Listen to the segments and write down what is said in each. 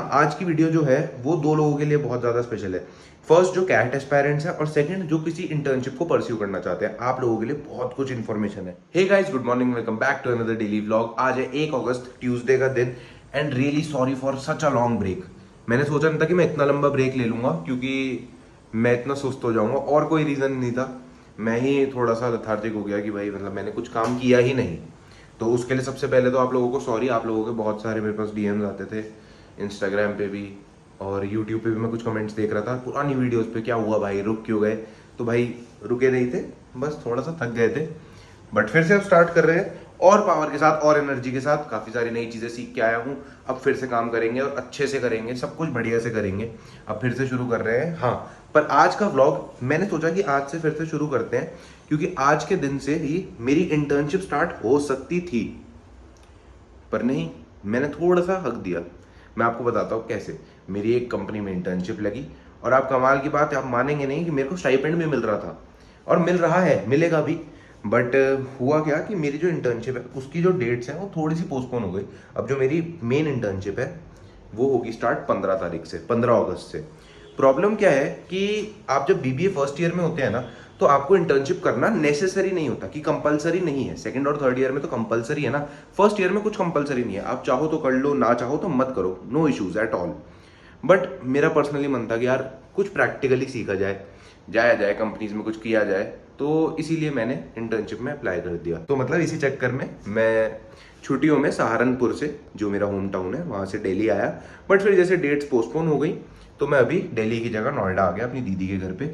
हाँ, आज की वीडियो जो है वो दो लोगों के लिए बहुत ज़्यादा स्पेशल है। फर्स्ट जो कैट एस्पायरेंट्स है और सेकंड जो किसी इंटर्नशिप को परस्यू करना चाहते हैं। आप लोगों के लिए बहुत कुछ इन्फॉर्मेशन है। Hey guys, good morning, welcome back to another daily vlog. आज है 1 अगस्त, ट्यूसडे का दिन and really sorry for such a long break. मैंने सोचा नहीं था कि मैं इतना लंबा ब्रेक ले लूंगा क्योंकि मैं इतना सुस्त हो जाऊंगा, और कोई रीज़न नहीं था। मैं ही थोड़ा सा लथार्जिक हो गया कि भाई मतलब मैंने कुछ काम किया ही नहीं। तो उसके लिए सबसे पहले तो आप लोगों को सॉरी। आप लोगों के बहुत सारे मेरे पास डीएम्स आते थे, इंस्टाग्राम पे भी और यूट्यूब पे भी मैं कुछ कमेंट्स देख रहा था पुरानी वीडियोस पे, क्या हुआ भाई, रुक क्यों गए। तो भाई रुके नहीं थे, बस थोड़ा सा थक गए थे। बट फिर से अब स्टार्ट कर रहे हैं और पावर के साथ और एनर्जी के साथ। काफ़ी सारी नई चीज़ें सीख के आया हूँ। अब फिर से काम करेंगे और अच्छे से करेंगे, सब कुछ बढ़िया से करेंगे। अब फिर से शुरू कर रहे हैं। हाँ, पर आज का व्लॉग मैंने सोचा कि आज से फिर से शुरू करते हैं क्योंकि आज के दिन से ही मेरी इंटर्नशिप स्टार्ट हो सकती थी, पर नहीं, मैंने थोड़ा सा हक दिया। मैं आपको बताता हूँ कैसे। मेरी एक कंपनी में इंटर्नशिप लगी और आप कमाल की बात, आप मानेंगे नहीं कि मेरे को स्टाइपेंड भी मिल रहा था और मिल रहा है, मिलेगा भी। बट हुआ क्या कि मेरी जो इंटर्नशिप है उसकी जो डेट्स हैं वो थोड़ी सी पोस्टपोन हो गई। अब जो मेरी मेन इंटर्नशिप है वो होगी स्टार्ट 15 तारीख से, 15 अगस्त से। प्रॉब्लम क्या है कि आप जब बीबीए फर्स्ट ईयर में होते हैं ना, तो आपको इंटर्नशिप करना नेसेसरी नहीं होता, कि कंपलसरी नहीं है। सेकंड और थर्ड ईयर में तो कंपलसरी है ना। फर्स्ट ईयर में कुछ कंपलसरी नहीं है, आप चाहो तो कर लो, ना चाहो तो मत करो, no issues at all. But मेरा पर्सनली मन था कि यार कुछ प्रैक्टिकली सीखा जाए, जाया जाए कंपनीज में, कुछ किया जाए। तो इसीलिए मैंने इंटर्नशिप में अप्लाई कर दिया। तो मतलब इसी चक्कर में मैं छुट्टियों में सहारनपुर से, जो मेरा होम टाउन है, वहाँ से दिल्ली आया। बट फिर जैसे डेट्स पोस्टपोन हो गई तो मैं अभी दिल्ली की जगह नोएडा आ गया अपनी दीदी के घर पे।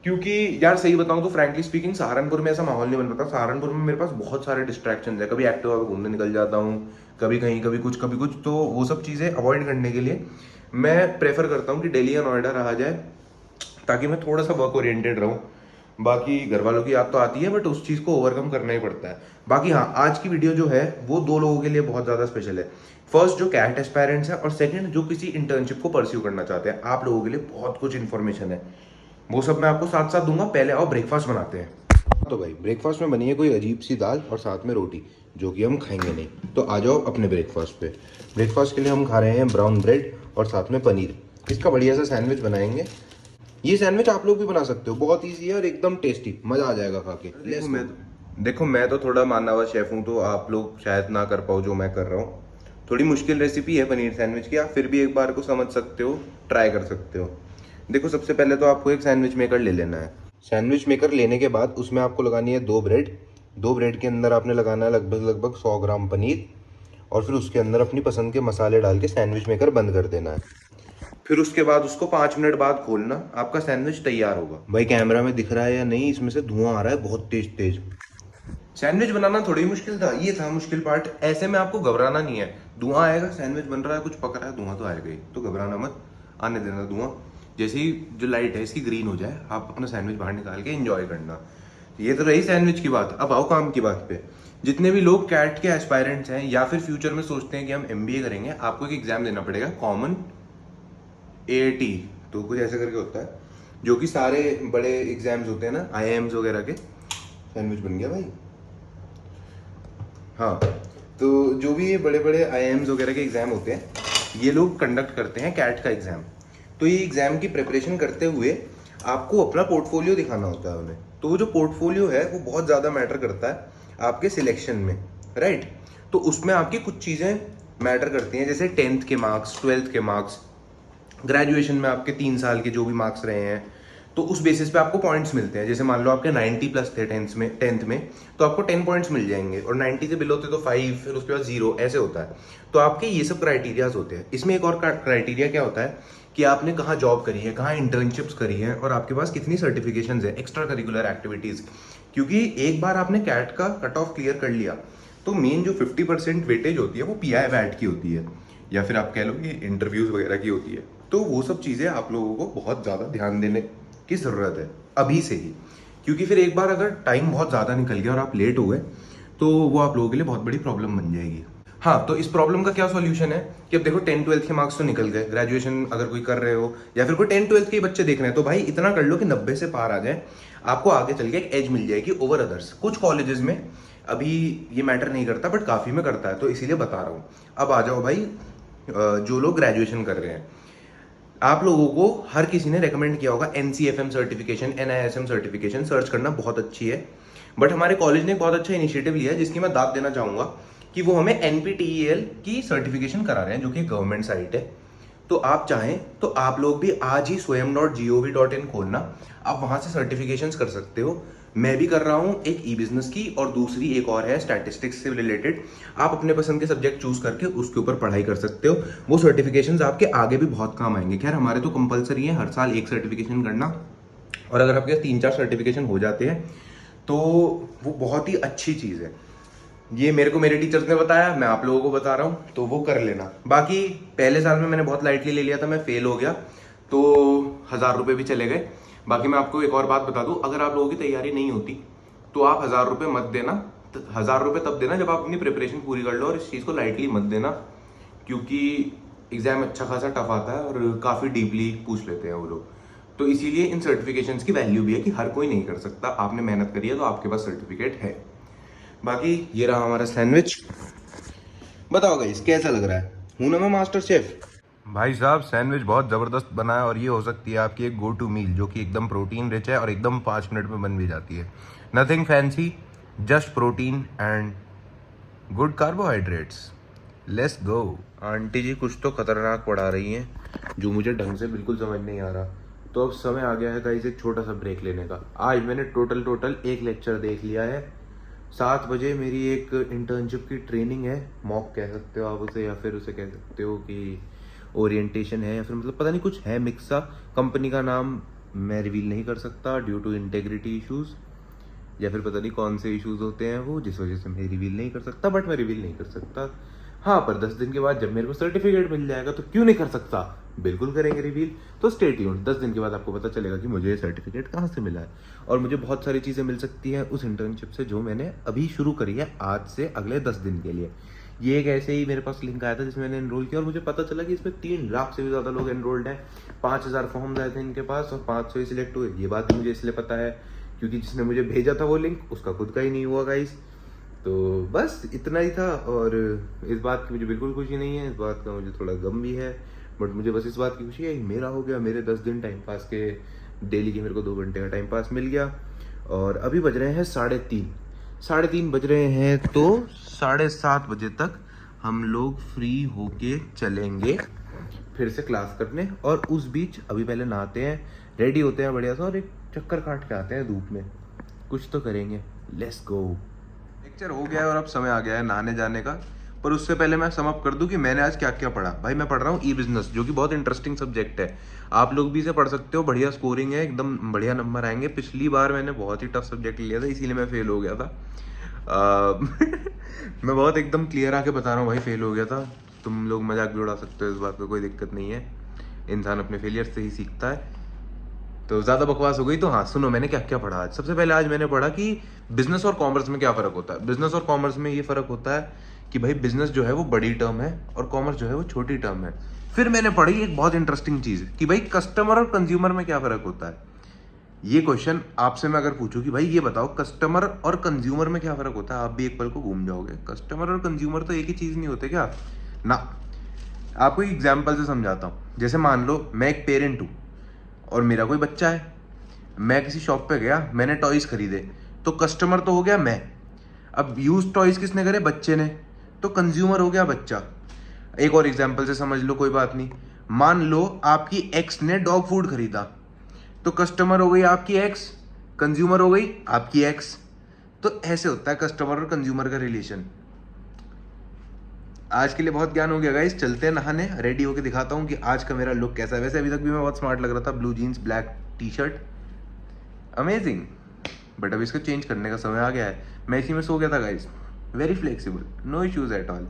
क्योंकि यार सही बताऊं तो फ्रैंकली स्पीकिंग सहारनपुर में ऐसा माहौल नहीं बन पाता। सहारनपुर में मेरे पास बहुत सारे डिस्ट्रैक्शन है। कभी एक्टिवा पे घूमने निकल जाता हूँ, कभी कहीं, कभी कुछ। तो वो सब चीज़ें अवॉइड करने के लिए मैं प्रेफर करता हूँ कि दिल्ली या नोएडा रहा जाए, ताकि मैं थोड़ा सा वर्क ओरिएंटेड रहूँ। बाकी घर वालों की याद तो आती है, बट उस चीज़ को ओवरकम करना ही पड़ता है। बाकी हाँ, आज की वीडियो जो है वो दो लोगों के लिए बहुत ज़्यादा स्पेशल है। फर्स्ट जो कैट एस्पायरेंट्स है और सेकंड जो किसी इंटर्नशिप को परस्यू करना चाहते हैं। आप लोगों के लिए बहुत कुछ इन्फॉर्मेशन है, वो सब मैं आपको साथ साथ दूंगा। पहले आओ ब्रेकफास्ट बनाते हैं। तो भाई ब्रेकफास्ट में बनी है कोई अजीब सी दाल और साथ में रोटी, जो कि हम खाएंगे नहीं। तो आ जाओ अपने ब्रेकफास्ट पे। ब्रेकफास्ट के लिए हम खा रहे हैं ब्राउन ब्रेड और साथ में पनीर। इसका बढ़िया सा सैंडविच बनाएंगे। ये सैंडविच आप लोग भी बना सकते हो, बहुत ईजी है और एकदम टेस्टी, मजा आ जाएगा खा के। देखो मैं तो थोड़ा माना हुआ शेफ हूँ, तो आप लोग शायद ना कर पाओ जो मैं कर रहा हूँ। थोड़ी मुश्किल रेसिपी है पनीर सैंडविच की, आप फिर भी एक बार को समझ सकते हो, ट्राई कर सकते हो। देखो सबसे पहले तो आपको एक सैंडविच मेकर ले लेना है। सैंडविच मेकर लेने के बाद उसमें आपको लगानी है 2 ब्रेड। 2 ब्रेड के अंदर आपने लगाना है लगभग 100 ग्राम पनीर, और फिर उसके अंदर अपनी पसंद के मसाले डाल के सैंडविच मेकर बंद कर देना है। फिर उसके बाद उसको 5 मिनट बाद खोलना, आपका सैंडविच तैयार होगा। भाई कैमरा में दिख रहा है या नहीं, इसमें से धुआं आ रहा है बहुत तेज तेज। सैंडविच बनाना थोड़ी मुश्किल था, ये था मुश्किल पार्ट। ऐसे में आपको घबराना नहीं है। धुआं आएगा, सैंडविच बन रहा है, कुछ पक रहा है, धुआं तो आएगा ही, तो घबराना मत, आने देना धुआं। जैसे ही जो लाइट है इसकी ग्रीन हो जाए, आप अपना सैंडविच बाहर निकाल के एंजॉय करना। ये तो रही सैंडविच की बात। अब आओ काम की बात पे। जितने भी लोग कैट के एस्पायरेंट्स हैं या फिर फ्यूचर में सोचते हैं कि हम एमबीए करेंगे, आपको एक एग्जाम देना पड़ेगा, कॉमन एटी, तो कुछ ऐसे करके होता है, जो कि सारे बड़े एग्जाम्स होते हैं ना, आईआईएम्स वगैरह के। सैंडविच बन गया भाई। हाँ, तो जो भी ये बड़े बड़े आईआईएम्स वगैरह के एग्जाम होते हैं, ये लोग कंडक्ट करते हैं कैट का एग्जाम। तो ये एग्जाम की प्रिपरेशन करते हुए आपको अपना पोर्टफोलियो दिखाना होता है उन्हें। तो वो जो पोर्टफोलियो है वो बहुत ज़्यादा मैटर करता है आपके सिलेक्शन में, राइट। तो उसमें आपकी कुछ चीज़ें मैटर करती हैं, जैसे 10th के मार्क्स, 12th के मार्क्स, ग्रेजुएशन में आपके 3 साल के जो भी मार्क्स रहे हैं, तो उस बेसिस पे आपको पॉइंट्स मिलते हैं। जैसे मान लो आपके 90 प्लस थे टेंथ में, तो आपको 10 पॉइंट्स मिल जाएंगे, और 90 से बिलो थे तो 5, फिर उसके बाद 0, ऐसे होता है। तो आपके ये सब क्राइटेरियाज होते हैं। इसमें एक और क्राइटेरिया क्या होता है कि आपने कहाँ जॉब करी है, कहाँ इंटर्नशिप्स करी है, और आपके पास कितनी सर्टिफिकेशंस है, एक्स्ट्रा करिकुलर एक्टिविटीज़। क्योंकि एक बार आपने कैट का कट ऑफ क्लियर कर लिया, तो मेन जो 50% वेटेज होती है वो पीआई वैट की होती है, या फिर आप कह लो कि इंटरव्यूज़ वगैरह की होती है। तो वो सब चीज़ें आप लोगों को बहुत ज़्यादा ध्यान देने की ज़रूरत है अभी से ही, क्योंकि फिर एक बार अगर टाइम बहुत ज़्यादा निकल गया और आप लेट हो गए, तो वो आप लोगों के लिए बहुत बड़ी प्रॉब्लम बन जाएगी। हाँ, तो इस प्रॉब्लम का क्या सॉल्यूशन है कि अब देखो 10th-12th के मार्क्स तो निकल गए, ग्रेजुएशन अगर कोई कर रहे हो या फिर कोई 10th-12th के ही बच्चे देख रहे हैं, तो भाई इतना कर लो कि 90 से पार आ जाए, आपको आगे चल के एक एज मिल जाएगी ओवर अदर्स। कुछ कॉलेजेस में अभी ये मैटर नहीं करता, बट काफ़ी में करता है, तो इसीलिए बता रहा हूँ। अब आ जाओ भाई जो लोग ग्रेजुएशन कर रहे हैं, आप लोगों को हर किसी ने रेकमेंड किया होगा NCFM certification, NISM certification search करना बहुत अच्छी है। बट हमारे कॉलेज ने एक बहुत अच्छा इनिशिएटिव लिया है जिसकी मैं दाद देना चाहूँगा कि वो हमें NPTEL की सर्टिफिकेशन करा रहे हैं, जो कि गवर्नमेंट साइट है। तो आप चाहें तो आप लोग भी आज ही swayam.gov.in खोलना, आप वहाँ से सर्टिफिकेशंस कर सकते हो। मैं भी कर रहा हूँ, एक e-बिजनेस की और दूसरी एक और है स्टैटिस्टिक्स से रिलेटेड। आप अपने पसंद के सब्जेक्ट चूज करके उसके ऊपर पढ़ाई कर सकते हो। वो सर्टिफिकेशंस आपके आगे भी बहुत काम आएंगे। खैर हमारे तो कंपलसरी है हर साल एक सर्टिफिकेशन करना, और अगर आपके 3-4 सर्टिफिकेशन हो जाते हैं तो वो बहुत ही अच्छी चीज़ है। ये मेरे को मेरे टीचर्स ने बताया, मैं आप लोगों को बता रहा हूँ, तो वो कर लेना। बाकी पहले साल में मैंने बहुत लाइटली ले लिया था, मैं फेल हो गया तो 1000 रुपये भी चले गए। बाकी मैं आपको एक और बात बता दूं, अगर आप लोगों की तैयारी नहीं होती तो आप 1000 रुपये मत देना। 1000 रुपये तब देना जब आप अपनी प्रिपरेशन पूरी कर लो, और इस चीज़ को लाइटली मत देना, क्योंकि एग्जाम अच्छा खासा टफ आता है और काफ़ी डीपली पूछ लेते हैं वो लोग। तो इसीलिए इन सर्टिफिकेशंस की वैल्यू भी है कि हर कोई नहीं कर सकता। आपने मेहनत करी है तो आपके पास सर्टिफिकेट है। बाकी ये रहा हमारा सैंडविच। बताओ गाइस कैसा लग रहा है, हूं ना मैं मास्टर शेफ। भाई साहब सैंडविच बहुत ज़बरदस्त बना है, और ये हो सकती है आपकी एक गो टू मील, जो कि एकदम प्रोटीन रिच है और एकदम 5 मिनट में बन भी जाती है। Nothing fancy, just protein and good carbohydrates. Let's go. Aunty ji कुछ तो खतरनाक पढ़ा रही हैं जो मुझे ढंग से बिल्कुल समझ नहीं आ रहा। तो अब समय आ गया है गाइस एक छोटा सा ब्रेक लेने का। आज मैंने टोटल एक लेक्चर देख लिया है। 7 बजे मेरी एक इंटर्नशिप की ट्रेनिंग है, मॉक कह सकते हो आप उसे, या फिर उसे कह सकते हो कि ओरिएंटेशन है, या फिर मतलब पता नहीं कुछ है मिक्स सा। कंपनी का नाम मैं रिवील नहीं कर सकता ड्यू टू इंटेग्रिटी इश्यूज, या फिर पता नहीं कौन से इश्यूज होते हैं वो, जिस वजह से मैं रिवील नहीं कर सकता। बट मैं रिवील नहीं कर सकता। हाँ, पर 10 दिन के बाद जब मेरे को सर्टिफिकेट मिल जाएगा तो क्यों नहीं कर सकता, बिल्कुल करेंगे रिवील। तो स्टे ट्यून्ड, 10 दिन के बाद आपको पता चलेगा कि मुझे ये सर्टिफिकेट कहाँ से मिला है। और मुझे बहुत सारी चीज़ें मिल सकती हैं उस इंटर्नशिप से जो मैंने अभी शुरू करी है, आज से अगले 10 दिन के लिए। ये एक ऐसे ही मेरे पास लिंक आया था जिसमें मैंने एनरोल किया, और मुझे पता चला कि इसमें 3 लाख से भी ज़्यादा लोग एनरोल्ड हैं। 5000 फॉर्म्स आए थे इनके पास और 500 ही सिलेक्ट हुए। ये बात मुझे इसलिए पता है क्योंकि जिसने मुझे भेजा था वो लिंक, उसका खुद का ही नहीं हुआ गाइस। तो बस इतना ही था, और इस बात की मुझे बिल्कुल खुशी नहीं है, इस बात का मुझे थोड़ा गम भी है। बट मुझे बस इस बात की खुशी है कि मेरा हो गया, मेरे 10 दिन टाइम पास के डेली के मेरे को 2 घंटे का टाइम पास मिल गया। और अभी बज रहे हैं 3:30 बज रहे हैं, तो 7:30 बजे तक हम लोग फ्री होके चलेंगे फिर से क्लास करने। और उस बीच अभी पहले नहाते हैं, रेडी होते हैं बढ़िया सा, और एक चक्कर काट के आते हैं धूप में। कुछ तो करेंगे, लेट्स गो। लेक्चर हो गया है और अब समय आ गया है नहाने जाने का। पर उससे पहले मैं सम अप कर दूं कि मैंने आज क्या क्या पढ़ा। भाई मैं पढ़ रहा हूँ ई-बिजनेस, जो कि बहुत इंटरेस्टिंग सब्जेक्ट है। आप लोग भी इसे पढ़ सकते हो, बढ़िया स्कोरिंग है, एकदम बढ़िया नंबर आएंगे। पिछली बार मैंने बहुत ही टफ सब्जेक्ट लिया था, इसीलिए मैं फेल हो गया था। मैं बहुत एकदम क्लियर आके बता रहा हूँ भाई, फेल हो गया था। तुम लोग मजाक भी उड़ा सकते हो, इस बात पर कोई दिक्कत नहीं है। इंसान अपने फेलियर से ही सीखता है। तो ज़्यादा बकवास हो गई, तो हाँ सुनो मैंने क्या क्या पढ़ा आज। सबसे पहले आज मैंने पढ़ा कि बिजनेस और कॉमर्स में क्या फ़र्क होता है। बिजनेस और कॉमर्स में ये फ़र्क होता है कि भाई बिजनेस जो है वो बड़ी टर्म है और कॉमर्स जो है वो छोटी टर्म है। फिर मैंने पढ़ी एक बहुत इंटरेस्टिंग चीज़ कि भाई कस्टमर और कंज्यूमर में क्या फ़र्क होता है। ये क्वेश्चन आपसे मैं अगर पूछूं कि भाई ये बताओ कस्टमर और कंज्यूमर में क्या फ़र्क होता है, आप भी एक पल को घूम जाओगे। कस्टमर और कंज्यूमर तो एक ही चीज़ नहीं होते क्या ना। आपको एक एग्जाम्पल से समझाता हूँ। जैसे मान लो मैं एक पेरेंट हूँ और मेरा कोई बच्चा है। मैं किसी शॉप पे गया, मैंने टॉयज खरीदे, तो कस्टमर तो हो गया मैं। अब यूज टॉयज किसने करे, बच्चे ने, तो कंज्यूमर हो गया बच्चा। एक और एग्जांपल से समझ लो, कोई बात नहीं। मान लो आपकी एक्स ने डॉग फूड खरीदा, तो कस्टमर हो गई आपकी एक्स, कंज्यूमर हो गई आपकी एक्स। तो ऐसे होता है कस्टमर और कंज्यूमर का रिलेशन। आज के लिए बहुत ज्ञान हो गया गाइस, चलते हैं नहाने, रेडी होके दिखाता हूँ कि आज का मेरा लुक कैसा है। वैसे अभी तक भी मैं बहुत स्मार्ट लग रहा था, blue jeans black T shirt, amazing. But अब इसको चेंज करने का समय आ गया है। मैं इसी में सो गया था guys, very flexible, no issues at all.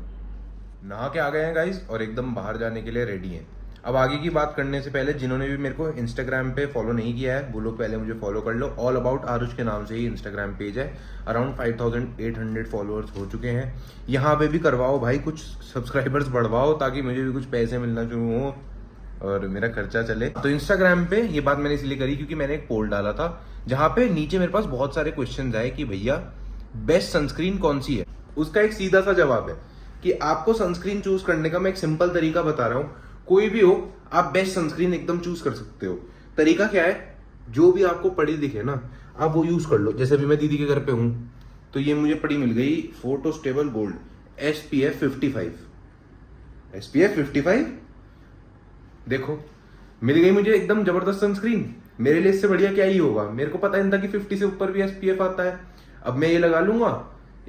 नहा के आ गए हैं गाइस और एकदम बाहर जाने के लिए रेडी हैं। अब आगे की बात करने से पहले जिन्होंने भी मेरे को इंस्टाग्राम पे फॉलो नहीं किया है वो लोग पहले मुझे फॉलो कर लो। ऑल अबाउट आरुष के नाम से ही इंस्टाग्राम पेज है। अराउंड 5800 फॉलोअर्स हो चुके हैं। यहाँ पे भी करवाओ भाई, कुछ सब्सक्राइबर्स बढ़वाओ ताकि मुझे भी कुछ पैसे मिलना शुरू हो और मेरा खर्चा चले। तो इंस्टाग्राम पे ये बात मैंने इसलिए करी क्योंकि मैंने एक पोल डाला था जहाँ पे नीचे मेरे पास बहुत सारे क्वेश्चन आए कि भैया बेस्ट सनस्क्रीन कौन सी है। उसका एक सीधा सा जवाब है, कि आपको सनस्क्रीन चूज करने का मैं एक सिंपल तरीका बता रहा हूँ। कोई भी हो, आप बेस्ट सनस्क्रीन एकदम चूज कर सकते हो। तरीका क्या है, जो भी आपको पड़ी दिखे ना, आप वो यूज कर लो। जैसे अभी मैं दीदी के घर पे हूँ, तो ये मुझे पड़ी मिल गई photo stable gold SPF 55। SPF 55 देखो, मिल गई मुझे एकदम जबरदस्त सनस्क्रीन। मेरे लिए इससे बढ़िया क्या ही होगा। मेरे को पता नहीं था कि 50 से ऊपर भी SPF आता है। अब मैं ये लगा लूंगा,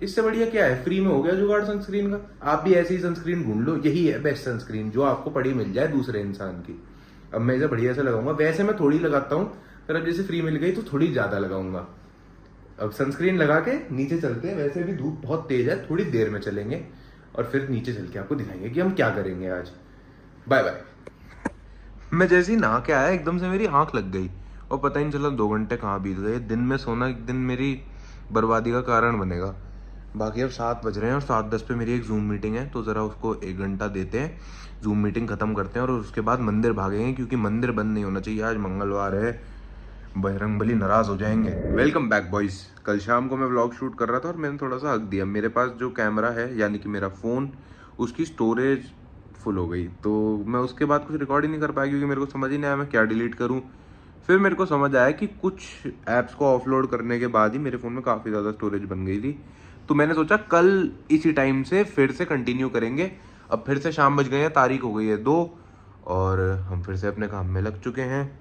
इससे बढ़िया क्या है, फ्री में हो गया जुगाड़ सनस्क्रीन का। आप भी ऐसी ही सनस्क्रीन ढूंढ लो, यही है बेस्ट सनस्क्रीन, जो आपको पड़ी मिल जाए दूसरे इंसान की। अब मैं इसे बढ़िया से लगाऊंगा। वैसे मैं थोड़ी लगाता हूँ, पर अब जैसे फ्री मिल गई तो थोड़ी ज्यादा लगाऊंगा। अब सनस्क्रीन लगा के नीचे चलते हैं। वैसे भी धूप बहुत तेज है, थोड़ी देर में चलेंगे और फिर नीचे चल के आपको दिखाएंगे कि हम क्या करेंगे आज। Bye bye. मैं जैसे ही नहा के आया, एकदम से मेरी आंख लग गई और पता ही नहीं चला 2 घंटे कहाँ बीत गए। दिन में सोना एक दिन मेरी बर्बादी का कारण बनेगा। बाकी अब 7 बज रहे हैं और 7:10 पे मेरी एक जूम मीटिंग है, तो ज़रा उसको 1 घंटा देते हैं, जूम मीटिंग खत्म करते हैं और उसके बाद मंदिर भागेंगे, क्योंकि मंदिर बंद नहीं होना चाहिए। आज मंगलवार है, बजरंगबली नाराज हो जाएंगे। Welcome back boys. कल शाम को मैं व्लॉग शूट कर रहा था और मैंने थोड़ा सा हक दिया। मेरे पास जो कैमरा है, यानी कि मेरा फ़ोन, उसकी स्टोरेज फुल हो गई, तो मैं उसके बाद कुछ रिकॉर्ड ही नहीं कर पाया, क्योंकि मेरे को समझ ही नहीं आया मैं क्या डिलीट करूँ। फिर मेरे को समझ आया कि कुछ ऐप्स को ऑफलोड करने के बाद ही मेरे फ़ोन में काफ़ी ज़्यादा स्टोरेज बन गई थी। तो मैंने सोचा कल इसी टाइम से फिर से कंटिन्यू करेंगे। अब फिर से शाम बज गए हैं, तारीख हो गई है 2 और हम फिर से अपने काम में लग चुके हैं।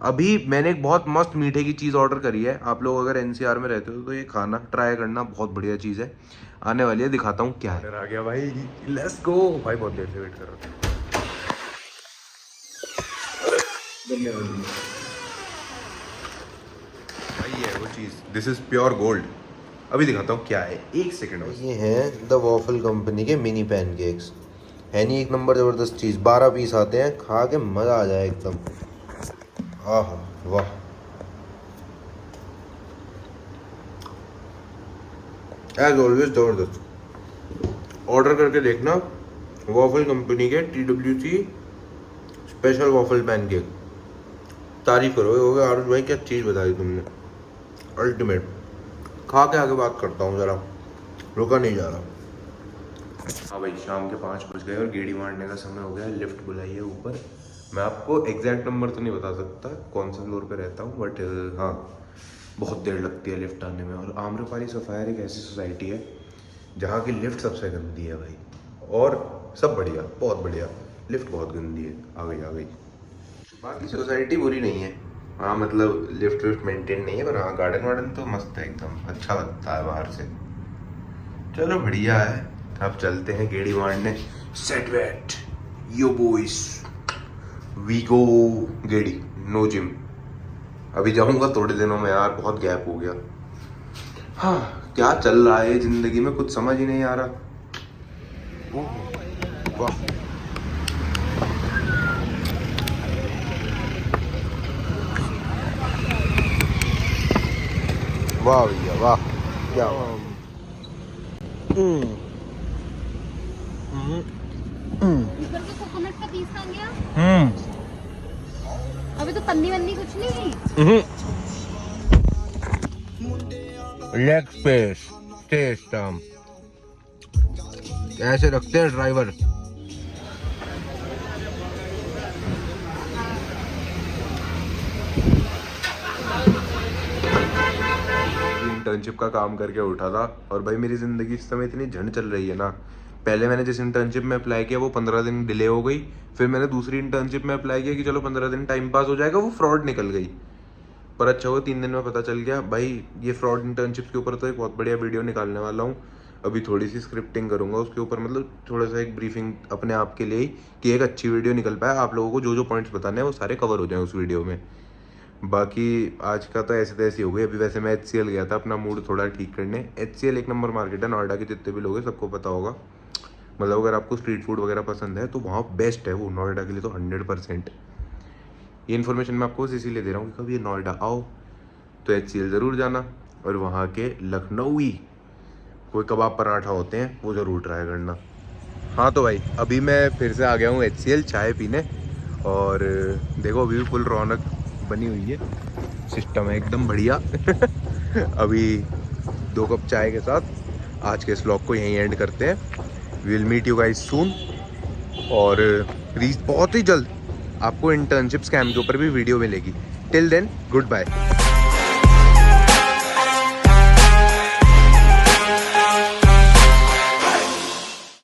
अभी मैंने एक बहुत मस्त मीठे की चीज़ ऑर्डर करी है। आप लोग अगर NCR में रहते हो तो ये खाना ट्राई करना, बहुत बढ़िया चीज़ है, आने वाली है, दिखाता हूँ क्या है। आ गया भाई, लेट्स गो भाई, बहुत देर से वेट कर रहा था। धन्यवाद भाई, ये है वो चीज़, दिस इज प्योर गोल्ड। अभी दिखाता हूँ क्या है, 1 सेकंड। ये हैं द वॉफल कंपनी के मिनी पैनकेक्स। है नहीं एक नंबर ज़बरदस्त चीज़। 12 पीस आते हैं, खा के मज़ा आ जाए एकदम। आह वाह, एज ऑलवेज ज़बरदस्त। ऑर्डर करके देखना, वॉफल कंपनी के TWC स्पेशल वॉफल पैनकेक। तारीफ करोगे, हो गया आरुष भाई क्या चीज़ बताई तुमने, अल्टीमेट। खा के आगे बात करता हूँ, ज़रा रुका नहीं जा रहा। हाँ भाई, शाम के 5 बज गए और गेड़ी मारने का समय हो गया। लिफ्ट बुलाई है ऊपर। मैं आपको एग्जैक्ट नंबर तो नहीं बता सकता कौन से फ्लोर पे रहता हूँ, बट हाँ, बहुत देर लगती है लिफ्ट आने में। और आम्रपाली सफायर एक ऐसी सोसाइटी है जहाँ की लिफ्ट सबसे गंदी है भाई, और सब बढ़िया, बहुत बढ़िया। लिफ्ट बहुत गंदी है, आ गई। बाकी सोसाइटी बुरी नहीं है, हाँ मतलब लिफ्ट विफ्ट मेंटेन नहीं है, पर हाँ गार्डन वार्डन तो मस्त है एकदम, अच्छा लगता है बाहर से। चलो बढ़िया है, अब चलते हैं गेड़ी मारने। Set wet yo boys, we go गेड़ी, नो जिम। अभी जाऊंगा थोड़े दिनों में यार, बहुत गैप हो गया। हाँ, क्या चल रहा है जिंदगी में कुछ समझ ही नहीं आ रहा। वाह, वाह भैया वाह, क्या कोकोनट का पीस आ गया। अभी तो पन्नी वन्नी कुछ नहीं। लेग स्पेस टेस्ट ऐसे रखते हैं ड्राइवर। इंटर्नशिप का काम करके उठा था और भाई मेरी ज़िंदगी इस समय इतनी झंड चल रही है ना। पहले मैंने जिस इंटर्नशिप में अप्लाई किया वो 15 दिन डिले हो गई। फिर मैंने दूसरी इंटर्नशिप में अप्लाई किया कि चलो 15 दिन टाइम पास हो जाएगा, वो फ्रॉड निकल गई। पर अच्छा हुआ 3 दिन में पता चल गया। भाई ये फ्रॉड इंटर्नशिप के ऊपर तो एक बहुत बढ़िया वीडियो निकालने वाला हूँ। अभी थोड़ी सी स्क्रिप्टिंग करूँगा उसके ऊपर, मतलब थोड़ा सा एक ब्रीफिंग अपने आप के लिए ही, कि एक अच्छी वीडियो निकल पाए, आप लोगों को जो जो पॉइंट्स बताने हैं वो सारे कवर हो जाएं उस वीडियो में। बाकी आज का तो ऐसे तैसी हो गई। अभी वैसे मैं HCL गया था अपना मूड थोड़ा ठीक करने। HCL एक नंबर मार्केट है, नोएडा के जितने भी लोग हैं सबको पता होगा। मतलब अगर आपको स्ट्रीट फूड वगैरह पसंद है तो वहाँ बेस्ट है वो, नोएडा के लिए तो 100%। ये इन्फॉर्मेशन मैं आपको इसीलिए दे रहा हूँ कि कभी नोएडा आओ तो HCL ज़रूर जाना, और वहाँ के लखनऊई कोई कबाब पराठा होते हैं वो ज़रूर ट्राई करना। हाँ तो भाई अभी मैं फिर से आ गया हूँ HCL चाय पीने, और देखो अभी भी फुल रौनक बनी हुई है, सिस्टम है एकदम बढ़िया। अभी 2 कप चाय के साथ आज के इस व्लॉग को यहीं एंड करते हैं। Will meet you guys soon. और बहुत ही जल्द आपको इंटर्नशिप स्कैम के ऊपर भी वीडियो मिलेगी। Till then good bye.